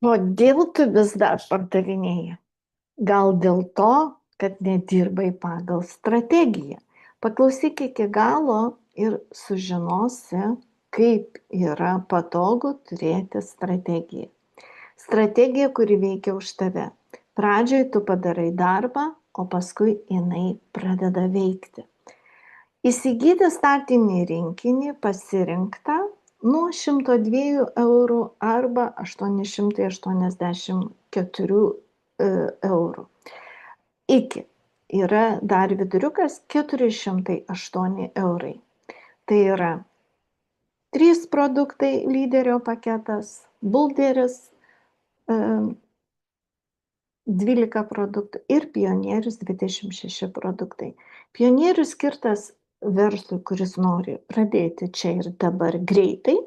Kodėl tu vis dar pardavinėji? Gal dėl to, kad nedirbai pagal strategiją? Paklausyk iki galo ir sužinosi, kaip yra patogu turėti strategiją. Strategija, kuri veikia už tave. Pradžioj tu padarai darbą, o paskui jinai pradeda veikti. Įsigyti startinį rinkinį pasirinktą nuo 102 eurų arba 884 eurų. Iki yra dar viduriukas 408 eurai. Tai yra 3 produktai lyderio paketas, bulderis 12 produktų ir pionierius 26 produktai. Pionierius skirtas verslui, kuris nori pradėti čia ir dabar greitai,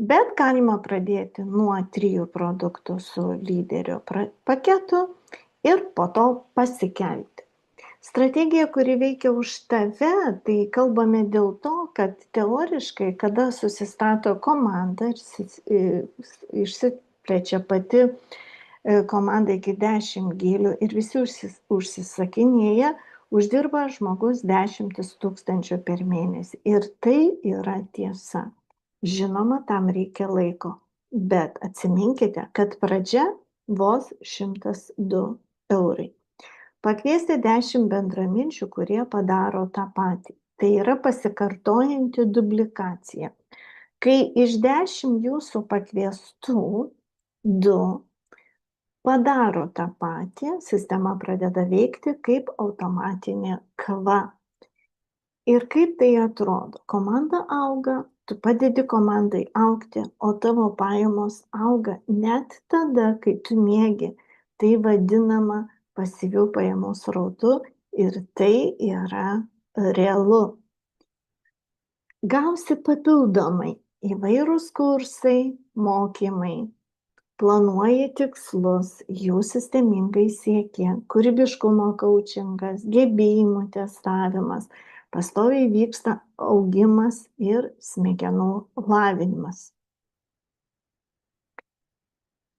bet galima pradėti nuo 3 produktų su lyderio paketu ir po to pasikelti. Strategija, kuri veikia už tave, tai kalbame dėl to, kad teoriškai, kada susistato komanda ir išsiplečia pati komanda iki 10 gylių ir visi užsisakinėja, uždirba žmogus 10 000 per mėnesį. Ir tai yra tiesa. Žinoma, tam reikia laiko, bet atsiminkite, kad pradžia vos 102 eurai. Pakviesti 10 bendraminčių, kurie padaro tą patį. Tai yra pasikartojanti duplikacija. Kai iš 10 jūsų pakviestų 2 padaro tą patį, sistema pradeda veikti kaip automatinė kava. Ir kaip tai atrodo? Komanda auga, tu padedi komandai augti, o tavo pajamos auga net tada, kai tu miegi. Tai vadinama pasyvių pajamų srautu ir tai yra realu. Gausi papildomai įvairūs kursai, mokymai. Planuoji tikslus, jų sistemingai sieki, kūrybiškumo kaučingas, gebėjimų testavimas, pastoviai vyksta augimas ir smegenų lavinimas.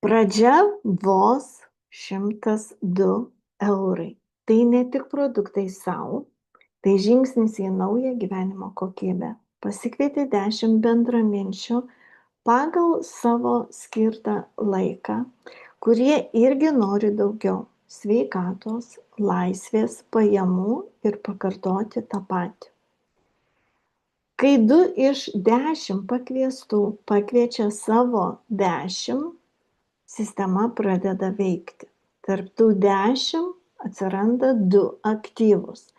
Pradžia vos 102 eurai. Tai ne tik produktai savo, tai žingsnis į naują gyvenimo kokybę. Pasikvieti 10 bendraminčių pagal savo skirtą laiką, kurie irgi nori daugiau sveikatos, laisvės, pajamų ir pakartoti tą patį. Kai 2 iš 10 pakviestų pakviečia savo 10, sistema pradeda veikti. Tarp tų 10 atsiranda 2 aktyvus.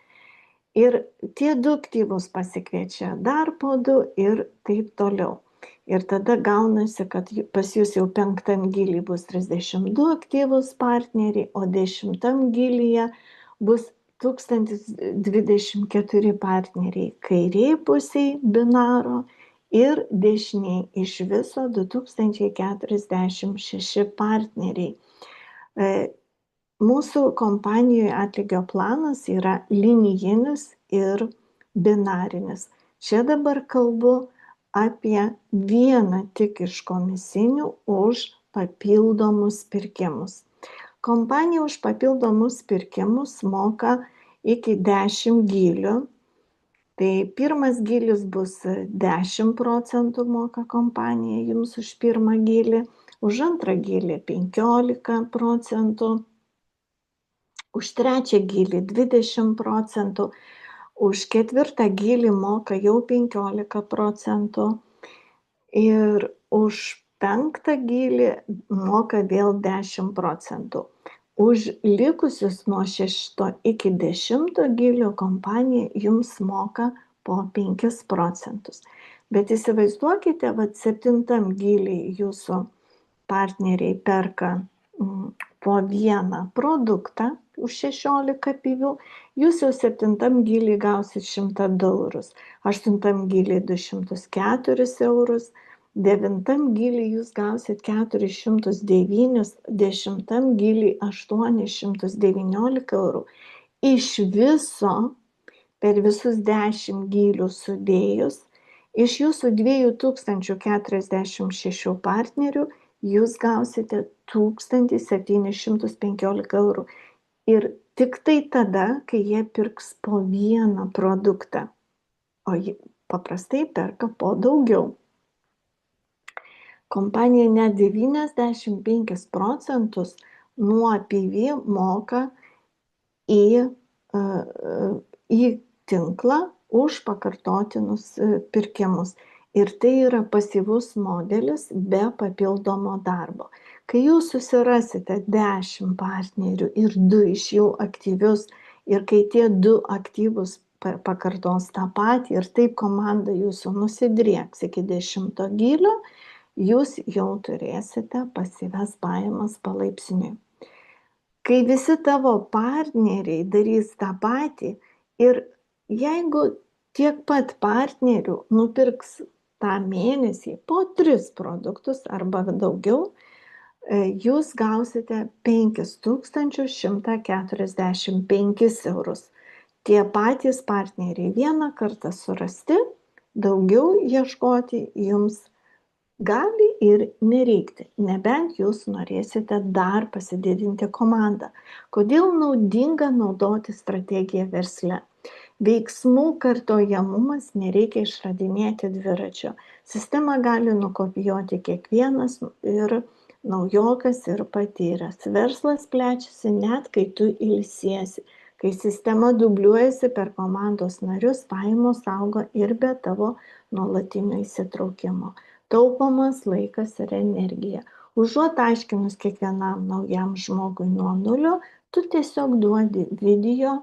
Ir tie 2 aktyvus pasikviečia dar po 2 ir taip toliau. Ir tada gaunasi, kad pas jūs jau 5 gyly bus 32 aktyvus partneriai, o 10 gylyje bus 1024 partneriai kairiai pusiai binaro ir dešiniai iš viso 2046 partneriai. Mūsų kompanijoje atlygio planas yra linijinis ir binarinis. Čia dabar kalbu apie vieną tik iš komisinių už papildomus pirkimus. Kompanija už papildomus pirkimus moka iki 10 gylių. Tai pirmas gylis bus 10% moka kompanija jums už pirmą gylį, už antrą gylį 15%, už trečią gylį 20%, už ketvirtą gylį moka jau 15% ir už 5 gylį moka vėl 10%. Už likusius nuo 6 iki 10 gylio kompanija jums moka po 5%. Bet įsivaizduokite, 7 gylį jūsų partneriai perka po vieną produktą už 16 pivių, jūs jau 7 gylį gausit 102 eurus, 8 gylį 204 eurus, 9 gylį jūs gausit 409, 10 gylį 819 eurų. Iš viso per visus 10 gylių sudėjus, iš jūsų 2046 partnerių jūs gausite 1715 eurų. Ir tik tai tada, kai jie pirks po vieną produktą, o jie paprastai perka po daugiau. Kompanija net 95% nuo PV moka į tinklą už pakartotinus pirkimus. Ir tai yra pasyvus modelis be papildomo darbo. Kai jūs susirasite 10 partnerių ir 2 iš jų aktyvius, ir kai tie 2 aktyvus pakartos tą patį ir taip komanda jūsų nusidrieks iki 10 gylio, jūs jau turėsite pasyvias pajamas palaipsniui. Kai visi tavo partneriai darys tą patį ir jeigu tiek pat partnerių nupirks tą mėnesį po 3 produktus arba daugiau, jūs gausite 5145 eurus. Tie patys partneriai vieną kartą surasti, daugiau ieškoti jums gali ir nereikti, nebent jūs norėsite dar pasididinti komandą. Kodėl naudinga naudoti strategiją versle? Veiksmų kartojamumas, nereikia išradinėti dviračio. Sistemą gali nukopijuoti kiekvienas ir naujokas ir patyręs. Verslas plečiasi net kai tu ilsiesi. Kai sistema dubliuojasi per komandos narius, pajamos auga ir be tavo nuolatinio įsitraukimo. Taupomas laikas ir energija. Užuot aiškinus kiekvienam naujam žmogui nuo nulio, tu tiesiog duodi video,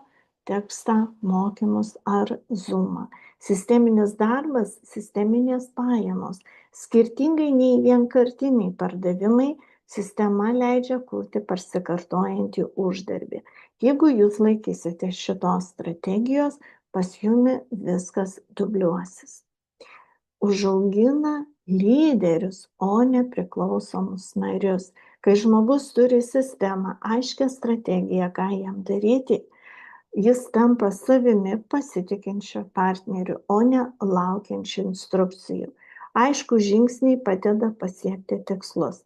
tekstą, mokymus ar zoomą. Sisteminis darbas, sisteminės pajamos. Skirtingai nei vienkartiniai pardavimai, sistema leidžia kurti pasikartojantį uždarbį. Jeigu jūs laikysite šitos strategijos, pas jumi viskas dubliuosis. Užaugina lyderius, o ne priklausomus narius. Kai žmogus turi sistemą, aiškią strategiją, ką jam daryti, jis tampa savimi pasitikinčiu partneriu, o ne laukiančiu instrukcijų. Aišku, žingsniai padeda pasiekti tikslus.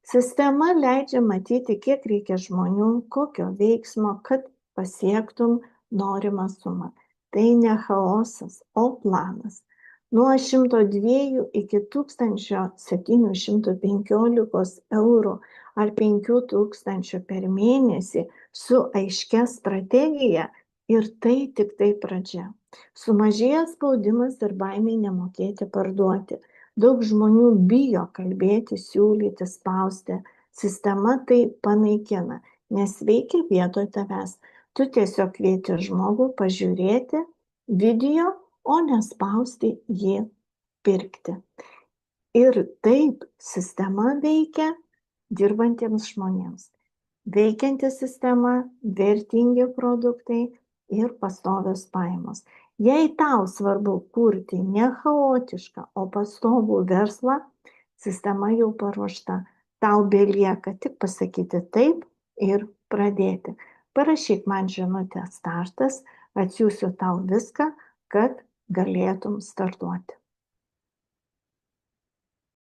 Sistema leidžia matyti, kiek reikia žmonių, kokio veiksmo, kad pasiektum norimą sumą. Tai ne chaosas, o planas. Nuo 102 iki 1715 eurų ar 5000 per mėnesį su aiškia strategija ir tai tik tai pradžia. Sumažėjęs spaudimas ir baimė nemokėti parduoti. Daug žmonių bijo kalbėti, siūlyti, spausti. Sistema tai panaikina, nes veikia vietoj tavęs. Tu tiesiog kvieti žmogų pažiūrėti video, o nespausti jį pirkti. Ir taip sistema veikia dirbantiems žmonėms. Veikianti sistema, vertingi produktai ir pastovios pajamos. Jei tau svarbu kurti ne chaotišką, o pastovų verslą, sistema jau paruošta. Tau belieka tik pasakyti taip ir pradėti. Parašyk man žinutę startas, atsiųsiu tau viską, kad galėtum startuoti.